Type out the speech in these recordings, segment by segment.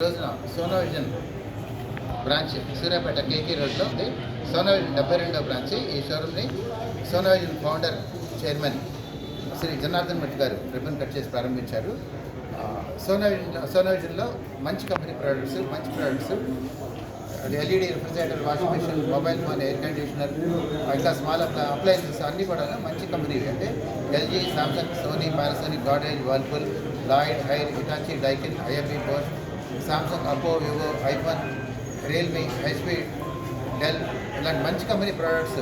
రోజున Sona Vision branch Suryapet KK రోడ్లో ఉంది. సోనా విజన్ 72వ బ్రాంచ్. ఈ షోరూమ్ని సోనా విజన్ ఫౌండర్ చైర్మన్ శ్రీ జనార్దన్ మట్టి గారు రిబ్బన్ కట్ చేసి ప్రారంభించారు. సోనా విజన్లో మంచి కంపెనీ ప్రోడక్ట్స్ అది LED refrigerator, washing machine, mobile phone, air conditioner, ఇంకా స్మాల్ అప్లయన్సెస్ అన్నీ కూడా మంచి కంపెనీవి. అంటే LG, Samsung, Sony, Panasonic, Godrej, Whirlpool, Lloyd, Haier, Hitachi, Daikin, IME, Bose, Samsung, Oppo, Vivo, iPhone, Realme, HP, Dell ఇలాంటి మంచి కంపెనీ ప్రోడక్ట్స్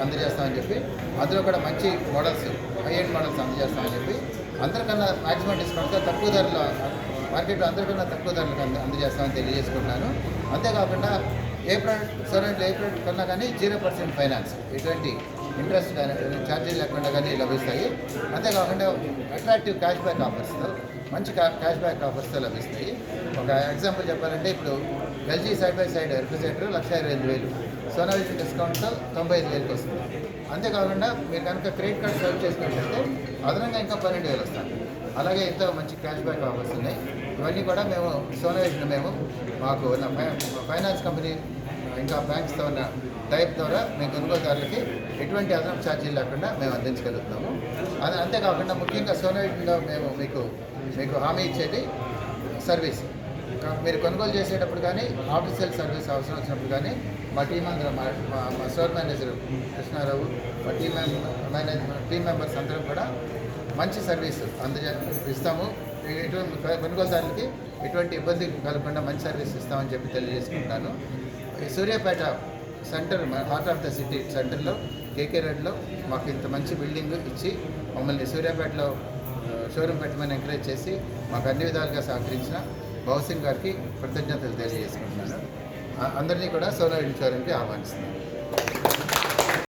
అందజేస్తామని చెప్పి, అందులో కూడా మంచి మోడల్స్, హై ఎండ్ మోడల్స్ అందజేస్తామని చెప్పి, అందరికన్నా మ్యాక్సిమం డిస్కౌంట్తో తక్కువ ధరలో మార్కెట్లో అందరికన్నా తక్కువ ధరలకు అందజేస్తామని తెలియజేసుకుంటున్నాను. అంతేకాకుండా ఏ ప్రోడక్ట్ కన్నా కానీ 0% ఫైనాన్స్, ఎటువంటి ఇంట్రెస్ట్ కానీ ఛార్జీలు లేకుండా కానీ లభిస్తాయి. అంతేకాకుండా అట్రాక్టివ్ క్యాష్ బ్యాక్ ఆఫర్స్తో మంచి క్యాష్ బ్యాక్ ఆఫర్స్తో లభిస్తాయి. ఒక ఎగ్జాంపుల్ చెప్పాలంటే ఇప్పుడు LG side by side refrigerator 1,25,000, Sona Vision డిస్కౌంట్తో 95,000కి వస్తుంది. అంతేకాకుండా మీరు కనుక క్రెడిట్ కార్డ్ సేవ్ చేసుకున్నట్లయితే అదనంగా ఇంకా 12,000 వస్తాయి. అలాగే ఎంతో మంచి క్యాష్ బ్యాక్ ఆఫర్స్ ఉన్నాయి. ఇవన్నీ కూడా మేము సోనా విజన్ మాకు ఉన్న ఫైనాన్స్ కంపెనీ ఇంకా బ్యాంక్స్తో ఉన్న టైప్ ద్వారా మేము కొనుగోలుదారులకి ఎటువంటి అదనపు ఛార్జీలు లేకుండా మేము అందించగలుగుతున్నాము. అంతేకాకుండా ముఖ్యంగా సోనా విజన్లో మేము మీకు హామీ ఇచ్చేది సర్వీస్. మీరు కొనుగోలు చేసేటప్పుడు కానీ ఆఫీస్ సేల్ సర్వీస్ అవసరం వచ్చినప్పుడు కానీ మా టీం అందరం మా స్టోర్ మేనేజర్ కృష్ణారావు, మా టీం మెంబర్స్ అందరం కూడా మంచి సర్వీస్ ఇస్తాము. ఎటువంటి కొనుగోలుదారులకి ఎటువంటి ఇబ్బంది కలగకుండా మంచి సర్వీస్ ఇస్తామని చెప్పి తెలియజేసుకుంటాను. Suryapet centre, heart of the city సెంటర్లో కేకే రోడ్లో మాకు ఇంత మంచి బిల్డింగ్ ఇచ్చి మమ్మల్ని సూర్యాపేటలో షోరూమ్ పెట్టమని ఎంకరేజ్ చేసి మాకు అన్ని విధాలుగా సహకరించిన బౌసింగ్ గారికి కృతజ్ఞతలు తెలియజేసుకుంటున్నాను. అందరినీ కూడా సోనా విజన్ షోరూమ్కి ఆహ్వానిస్తున్నాను.